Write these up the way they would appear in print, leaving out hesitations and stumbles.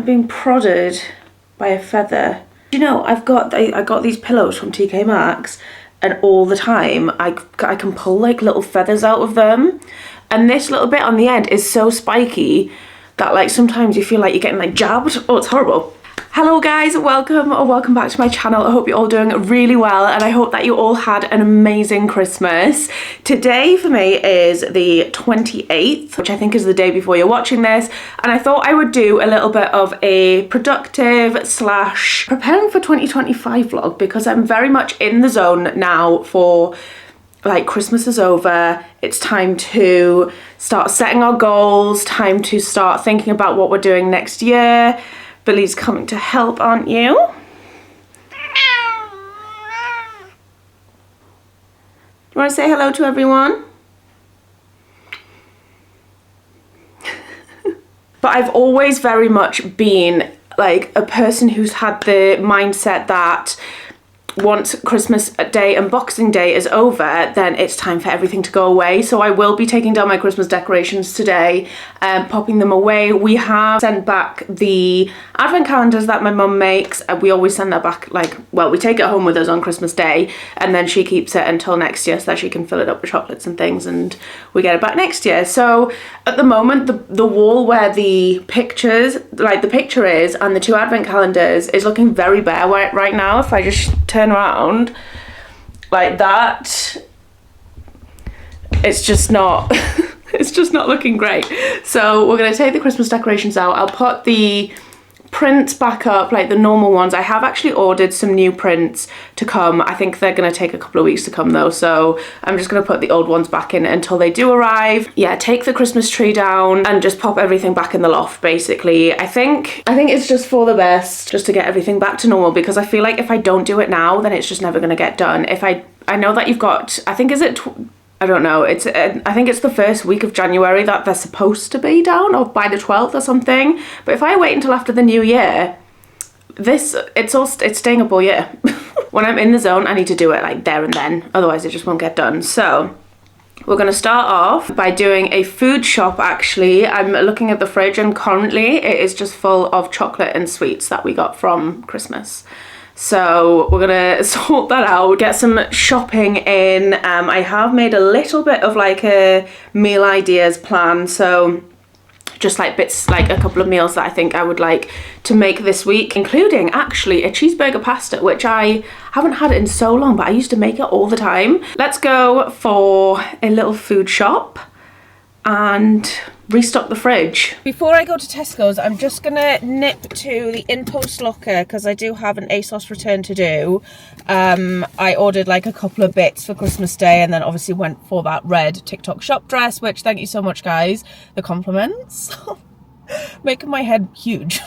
being prodded by a feather. You know, I got these pillows from TK Maxx, and all the time I can pull like little feathers out of them, and this little bit on the end is so spiky that like sometimes you feel like you're getting like jabbed. Oh, it's horrible. Hello guys, welcome back to my channel. I hope you're all doing really well, and I hope that you all had an amazing Christmas. Today for me is the 28th, which I think is the day before you're watching this, and I thought I would do a little bit of a productive slash preparing for 2025 vlog, because I'm very much in the zone now for like Christmas is over. It's time to start setting our goals, time to start thinking about what we're doing next year. Billy's coming to help, aren't you? You want to say hello to everyone? But I've always very much been like a person who's had the mindset that once Christmas Day and Boxing Day is over, then it's time for everything to go away. So I will be taking down my Christmas decorations today and popping them away. We have sent back the advent calendars that my mum makes, and we always send that back, like, well, we take it home with us on Christmas Day, and then she keeps it until next year so that she can fill it up with chocolates and things, and we get it back next year. So at the moment, the wall where the pictures, like the picture is, and the two advent calendars is looking very bare right now. If I just turn around like that, it's just not it's just not looking great. So we're going to take the Christmas decorations out. I'll put the prints back up, like the normal ones. I have actually ordered some new prints to come. I think they're going to take a couple of weeks to come though, so I'm just going to put the old ones back in until they do arrive. Yeah, take the Christmas tree down and just pop everything back in the loft basically. I think it's just for the best, just to get everything back to normal, because I feel like if I don't do it now, then it's just never going to get done. If I know that you've got, I think, is it I don't know, it's I think it's the first week of January that they're supposed to be down, or by the 12th or something. But if I wait until after the new year, it's staying up all year. When I'm in the zone, I need to do it like there and then, otherwise it just won't get done. So we're going to start off by doing a food shop. Actually, I'm looking at the fridge, and currently it is just full of chocolate and sweets that we got from Christmas. So we're gonna sort that out, get some shopping in. I have made a little bit of like a meal ideas plan, so just like bits, like a couple of meals that I think I would like to make this week, including actually a cheeseburger pasta, which I haven't had in so long, but I used to make it all the time. Let's go for a little food shop and restock the fridge. Before I go to Tesco's, I'm just gonna nip to the in-post locker because I do have an ASOS return to do. I ordered like a couple of bits for Christmas Day, and then obviously went for that red TikTok shop dress, which, thank you so much guys, the compliments. Making my head huge.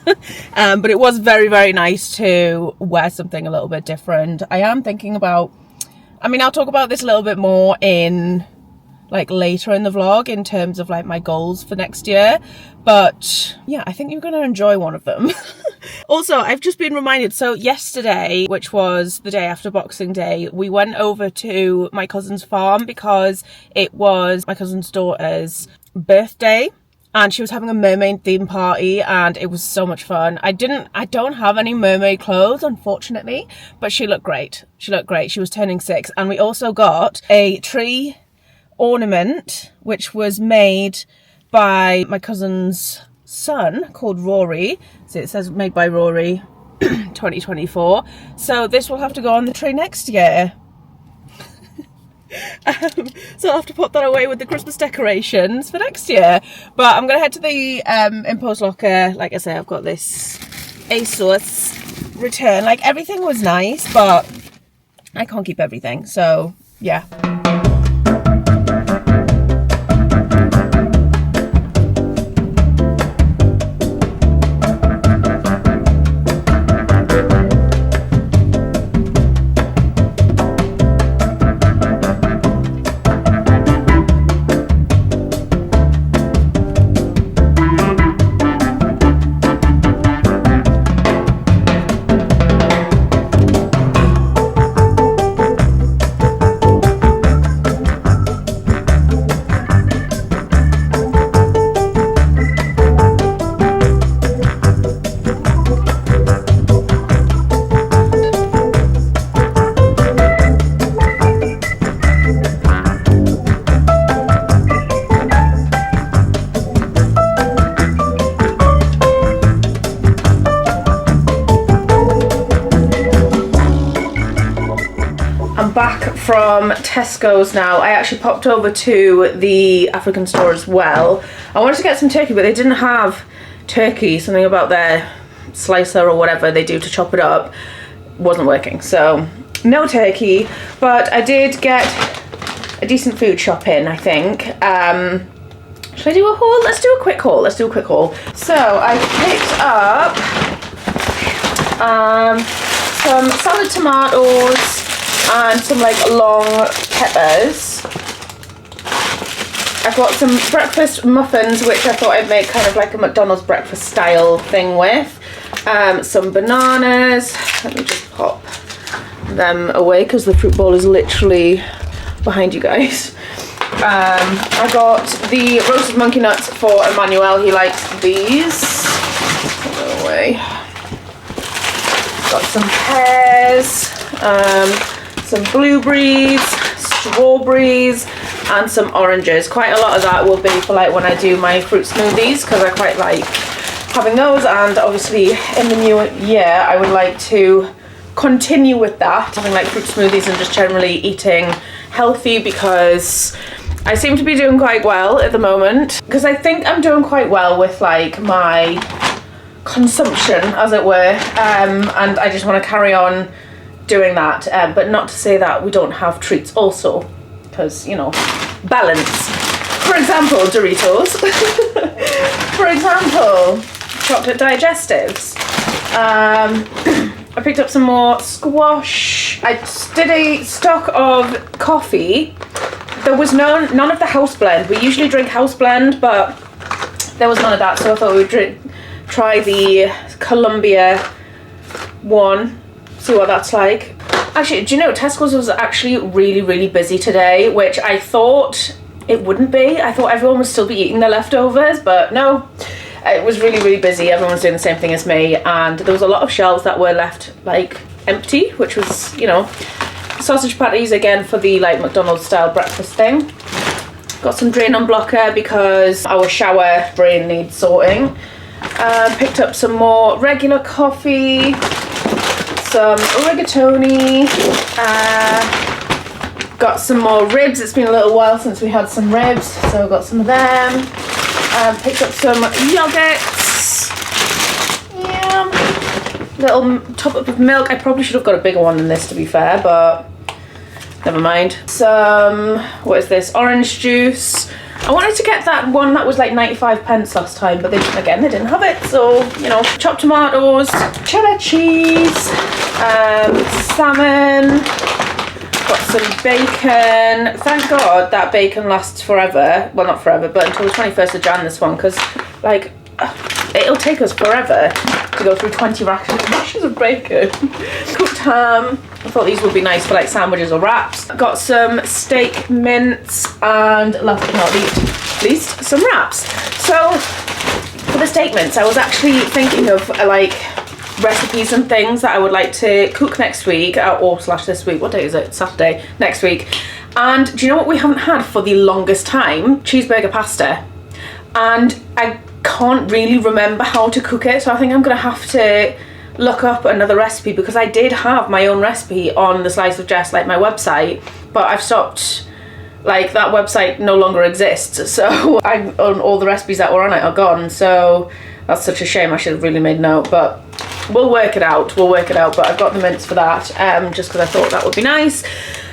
But it was very, very nice to wear something a little bit different. I am thinking about, I mean, I'll talk about this a little bit more in like later in the vlog in terms of like my goals for next year, but yeah, I think you're going to enjoy one of them. Also, I've just been reminded, so yesterday, which was the day after Boxing Day, we went over to my cousin's farm because it was my cousin's daughter's birthday, and she was having a mermaid theme party, and it was so much fun. I don't have any mermaid clothes, unfortunately, but she looked great. She was turning 6, and we also got a tree ornament which was made by my cousin's son called Rory. So it says made by Rory 2024. So this will have to go on the tree next year. So I'll have to put that away with the Christmas decorations for next year. But I'm gonna head to the in-post locker. Like I say, I've got this ASOS return. Like, everything was nice, but I can't keep everything, so yeah. I'm back from Tesco's now. I actually popped over to the African store as well. I wanted to get some turkey, but they didn't have turkey. Something about their slicer or whatever they do to chop it up wasn't working, so no turkey. But I did get a decent food shop in, I think. Should I do a haul? Let's do a quick haul. So I picked up some salad tomatoes and some like long peppers. I've got some breakfast muffins, which I thought I'd make kind of like a McDonald's breakfast style thing with. Some bananas. Let me just pop them away because the fruit bowl is literally behind you guys. I got the roasted monkey nuts for Emmanuel. He likes these. Put them away. Got some pears, some blueberries, strawberries, and some oranges. Quite a lot of that will be for like when I do my fruit smoothies, because I quite like having those, and obviously in the new year I would like to continue with that, having like fruit smoothies and just generally eating healthy, because I seem to be doing quite well at the moment, because I think I'm doing quite well with like my consumption, as it were, and I just want to carry on doing that, but not to say that we don't have treats also, because, you know, balance. For example, Doritos. For example, chocolate digestives. I picked up some more squash. I did a stock of coffee. There was none of the house blend. We usually drink house blend, but there was none of that, so I thought we'd try the Columbia one, see what that's like. Actually, do you know, Tesco's was actually really busy today, which I thought it wouldn't be. I thought everyone would still be eating their leftovers, but no. It was really busy. Everyone's doing the same thing as me, and there was a lot of shelves that were left like empty, which was, you know, sausage patties again for the like McDonald's style breakfast thing. Got some drain unblocker because our shower drain needs sorting. Picked up some more regular coffee, some rigatoni, got some more ribs. It's been a little while since we had some ribs, so got some of them. Picked up some yogurts, little top up of milk. I probably should have got a bigger one than this, to be fair, but never mind. Some, what is this, orange juice. I wanted to get that one that was like 95 pence last time, but they didn't have it, so, you know. Chopped tomatoes, cheddar cheese, salmon, got some bacon. Thank God that bacon lasts forever. Well, not forever, but until the 21st of Jan, this one, because, like, it'll take us forever to go through 20 rashers of bacon. Cooked ham. I thought these would be nice for like sandwiches or wraps. Got some steak mince, and last but not least, some wraps. So for the steak mince, I was actually thinking of like recipes and things that I would like to cook next week, or slash this week. What day is it? Saturday, next week. And do you know what we haven't had for the longest time? Cheeseburger pasta. And I can't really remember how to cook it, so I think I'm gonna have to look up another recipe, because I did have my own recipe on the Slice of Jess, like my website, but I've stopped, like that website no longer exists, so all the recipes that were on it are gone, so that's such a shame. I should have really made note, but we'll work it out, but I've got the mince for that, just because I thought that would be nice.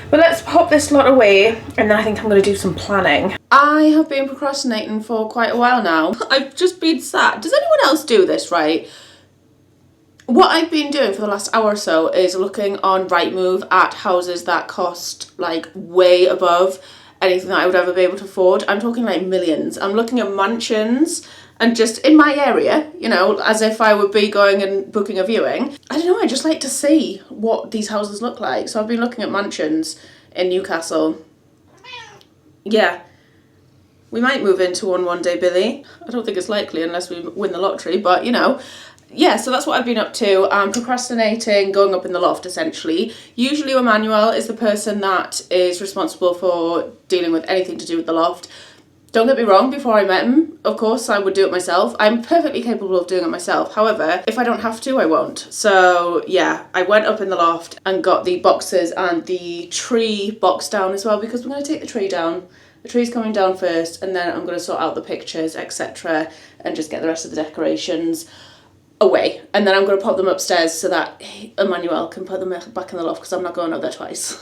But let's pop this lot away, and then I think I'm going to do some planning. I have been procrastinating for quite a while now. I've just been sat. Does anyone else do this, right? What I've been doing for the last hour or so is looking on Rightmove at houses that cost like way above anything that I would ever be able to afford. I'm talking like millions. I'm looking at mansions, and just in my area, you know, as if I would be going and booking a viewing. I don't know, I just like to see what these houses look like. So I've been looking at mansions in Newcastle. Yeah, we might move into one day, Billy. I don't think it's likely unless we win the lottery, but you know. Yeah, so that's what I've been up to. Procrastinating, going up in the loft, essentially. Usually Emmanuel is the person that is responsible for dealing with anything to do with the loft. Don't get me wrong, before I met him, of course I would do it myself. I'm perfectly capable of doing it myself. However, if I don't have to, I won't. So yeah, I went up in the loft and got the boxes and the tree box down as well, because we're going to take the tree down. The tree's coming down first, and then I'm going to sort out the pictures, etc., and just get the rest of the decorations away. And then I'm going to pop them upstairs so that Emmanuel can put them back in the loft, because I'm not going up there twice.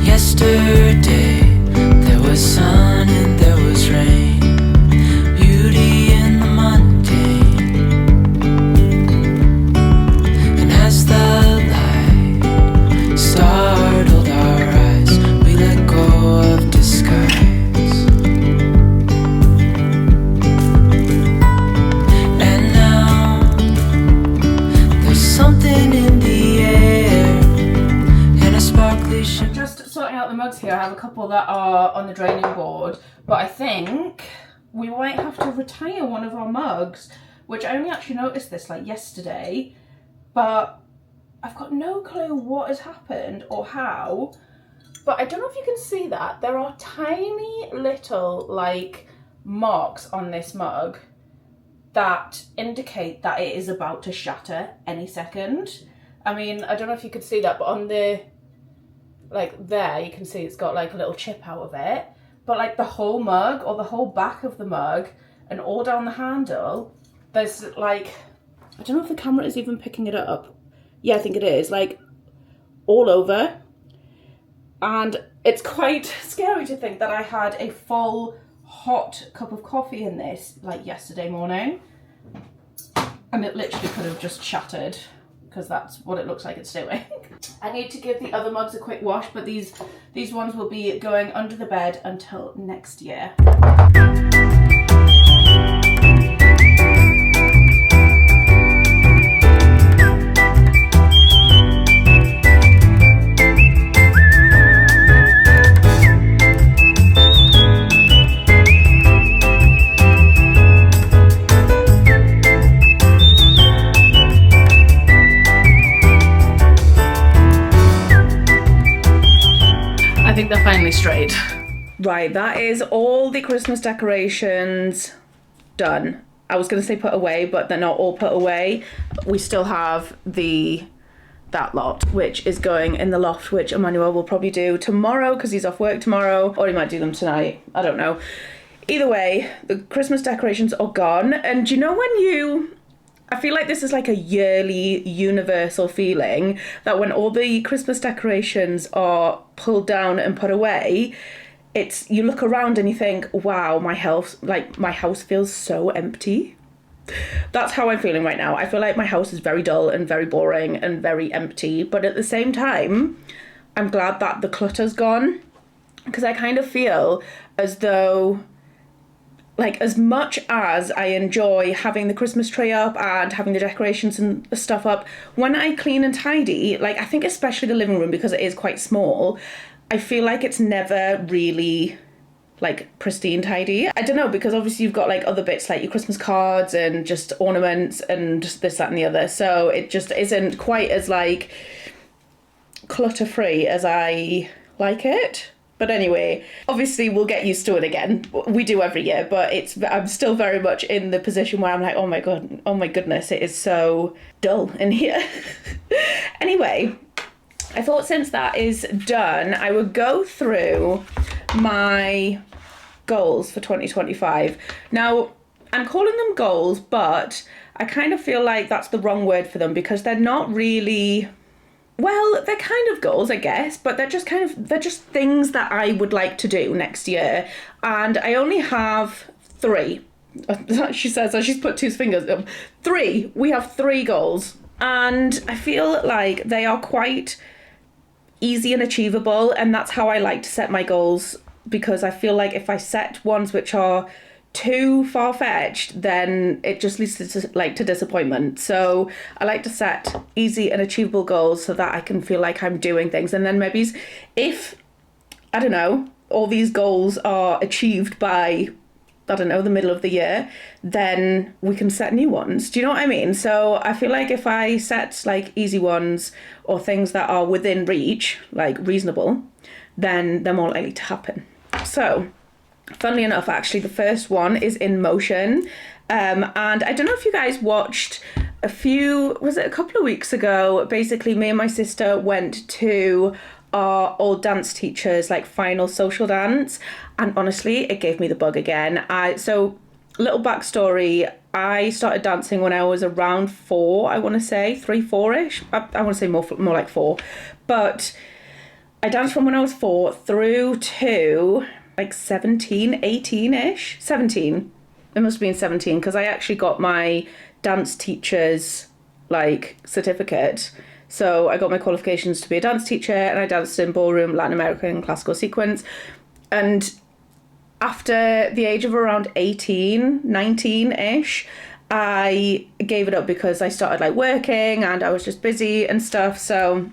Yesterday, there was sun and there was rain, beauty in the mundane. And as the light startled our eyes, we let go of disguise. And now, there's something in the air, and a sparkly ship. Sorting out the mugs here. I have a couple that are on the draining board, but I think we might have to retire one of our mugs, which I only actually noticed this like yesterday, but I've got no clue what has happened or how. But I don't know if you can see that there are tiny little like marks on this mug that indicate that it is about to shatter any second. I mean, I don't know if you could see that, but on the like there you can see it's got like a little chip out of it, but like the whole mug or the whole back of the mug and all down the handle, there's like, I don't know if the camera is even picking it up. Yeah, I think it is, like all over. And it's quite scary to think that I had a full hot cup of coffee in this like yesterday morning, and it literally could have just shattered, because that's what it looks like it's doing. I need to give the other mugs a quick wash, but these ones will be going under the bed until next year. I think they're finally straight. Right, that is all the Christmas decorations done. I was going to say put away, but they're not all put away. We still have that lot, which is going in the loft, which Emmanuel will probably do tomorrow because he's off work tomorrow, or he might do them tonight. I don't know. Either way, the Christmas decorations are gone. And do you know when I feel like this is like a yearly universal feeling that when all the Christmas decorations are pulled down and put away, you look around and you think, wow, my house feels so empty. That's how I'm feeling right now. I feel like my house is very dull and very boring and very empty, but at the same time, I'm glad that the clutter's gone, because I kind of feel as though, like, as much as I enjoy having the Christmas tree up and having the decorations and stuff up, when I clean and tidy, like, I think especially the living room, because it is quite small, I feel like it's never really, like, pristine tidy. I don't know, because obviously you've got, like, other bits, like your Christmas cards and just ornaments and just this, that and the other, so it just isn't quite as, like, clutter-free as I like it. But anyway, obviously we'll get used to it again. We do every year, but I'm still very much in the position where I'm like, oh my god, oh my goodness, it is so dull in here. Anyway, I thought since that is done, I would go through my goals for 2025. Now, I'm calling them goals, but I kind of feel like that's the wrong word for them, because they're not really... Well, they're kind of goals, I guess, but they're just things that I would like to do next year. And I only have 3. She says, she's put 2 fingers up. 3. We have 3 goals. And I feel like they are quite easy and achievable. And that's how I like to set my goals, because I feel like if I set ones which are too far-fetched, then it just leads to disappointment. So I like to set easy and achievable goals so that I can feel like I'm doing things. And then maybe if, I don't know, all these goals are achieved by I don't know, the middle of the year, then we can set new ones. Do you know what I mean? So I feel like if I set like easy ones or things that are within reach, like reasonable, then they're more likely to happen. So funnily enough, actually, the first one is in motion. And I don't know if you guys watched was it a couple of weeks ago? Basically, me and my sister went to our old dance teacher's like final social dance, and honestly it gave me the bug again. So little backstory, I started dancing when I was around 4, I want to say 3-4ish. I want to say more like 4, but I danced from when I was 4 through to like 17, 18ish. 17, it must have been 17, because I actually got my dance teacher's like certificate. So I got my qualifications to be a dance teacher, and I danced in ballroom, Latin American, classical sequence. And after the age of around 18, 19-ish, I gave it up because I started like working and I was just busy and stuff. So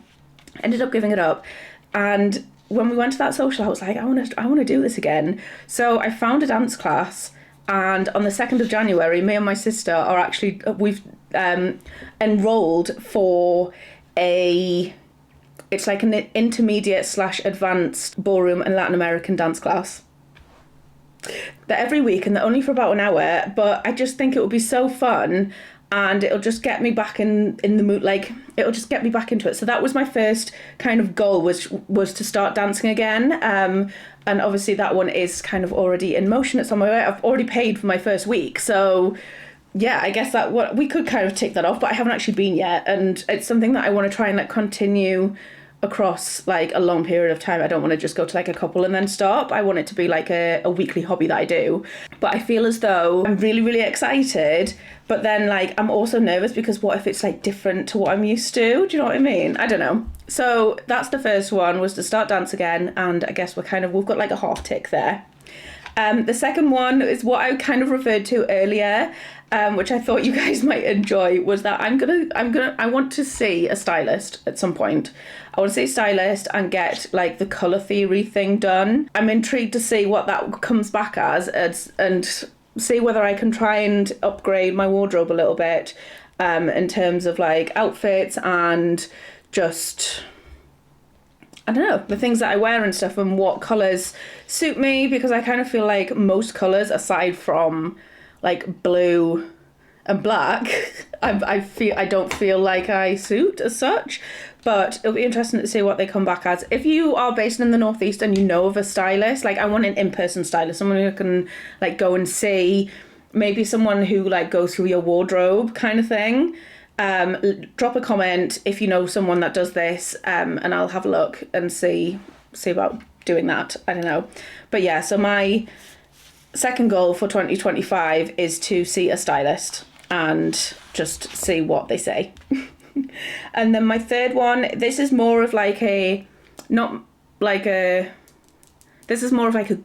I ended up giving it up. And when we went to that social, I was like, I want to do this again. So I found a dance class, and on the 2nd of January, me and my sister are actually, we've enrolled for it's like an intermediate / advanced ballroom and Latin American dance class. They're every week and they're only for about an hour, but I just think it would be so fun, and it'll just get me back in the mood, like it'll just get me back into it. So that was my first kind of goal, was to start dancing again. And obviously that one is kind of already in motion. It's on my way. I've already paid for my first week, so yeah, I guess that what we could kind of tick that off, but I haven't actually been yet, and it's something that I want to try and like continue across like a long period of time. I don't want to just go to like a couple and then stop. I want it to be like a weekly hobby that I do. But I feel as though I'm really, really excited, but then like I'm also nervous because what if it's like different to what I'm used to? Do you know what I mean? I don't know. So that's the first one, was to start dance again, and I guess we've got like a half tick there. The second one is what I kind of referred to earlier, which I thought you guys might enjoy, was that I want to see a stylist at some point. I want to see a stylist and get like the colour theory thing done. I'm intrigued to see what that comes back as and see whether I can try and upgrade my wardrobe a little bit, in terms of like outfits and just, I don't know, the things that I wear and stuff, and what colours suit me, because I kind of feel like most colours, aside from like blue and black, I don't feel like I suit as such. But it'll be interesting to see what they come back as. If you are based in the Northeast and you know of a stylist, like I want an in-person stylist, someone who can like go and see, maybe someone who like goes through your wardrobe kind of thing. Drop a comment if you know someone that does this, and I'll have a look and see about doing that. I don't know. But yeah, so my second goal for 2025 is to see a stylist and just see what they say. And then my third one, this is more of like a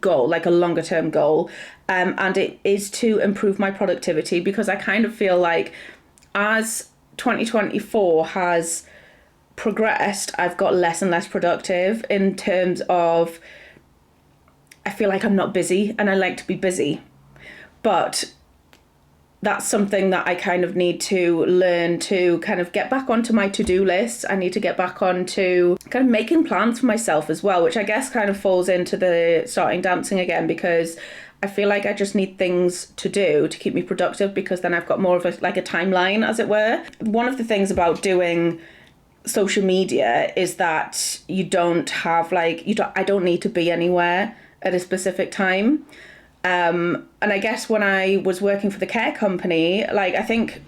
goal, like a longer term goal, and it is to improve my productivity, because I kind of feel like as 2024 has progressed, I've got less and less productive in terms of, I feel like I'm not busy, and I like to be busy, but that's something that I kind of need to learn to kind of get back onto my to-do list. I need to get back onto kind of making plans for myself as well, which I guess kind of falls into the starting dancing again, because I feel like I just need things to do to keep me productive, because then I've got more of a timeline, as it were. One of the things about doing social media is that you don't have I don't need to be anywhere at a specific time. And I guess when I was working for the care company, like I think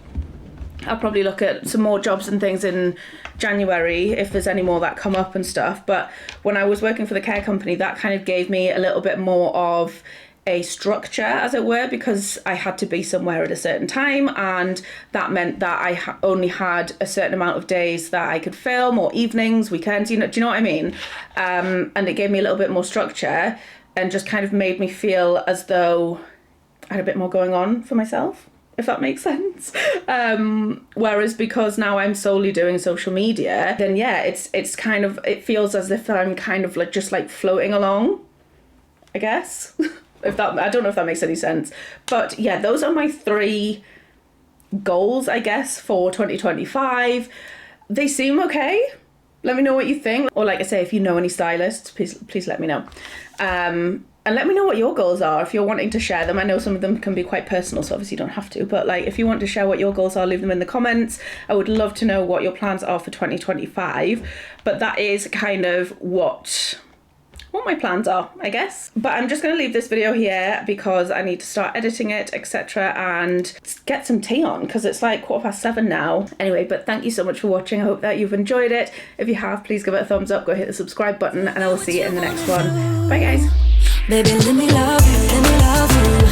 I'll probably look at some more jobs and things in January if there's any more that come up and stuff. But when I was working for the care company, that kind of gave me a little bit more of a structure, as it were, because I had to be somewhere at a certain time, and that meant that I only had a certain amount of days that I could film, or evenings, weekends, do you know what I mean? And it gave me a little bit more structure, and just kind of made me feel as though I had a bit more going on for myself, if that makes sense. Whereas because now I'm solely doing social media, then yeah, it's feels as if I'm kind of just floating along, I guess. I don't know if that makes any sense. But yeah, those are my 3 goals, I guess, for 2025. They seem okay. Let me know what you think. Or like I say, if you know any stylists, please let me know. And let me know what your goals are if you're wanting to share them. I know some of them can be quite personal, so obviously you don't have to. But like, if you want to share what your goals are, leave them in the comments. I would love to know what your plans are for 2025. But that is kind of what my plans are, I guess. But I'm just going to leave this video here because I need to start editing it, etc. and get some tea on because it's like 7:15 now. Anyway, but thank you so much for watching. I hope that you've enjoyed it. If you have, please give it a thumbs up, go hit the subscribe button, and I will see you in the next one. Bye guys. Baby, let me love you, let me love you.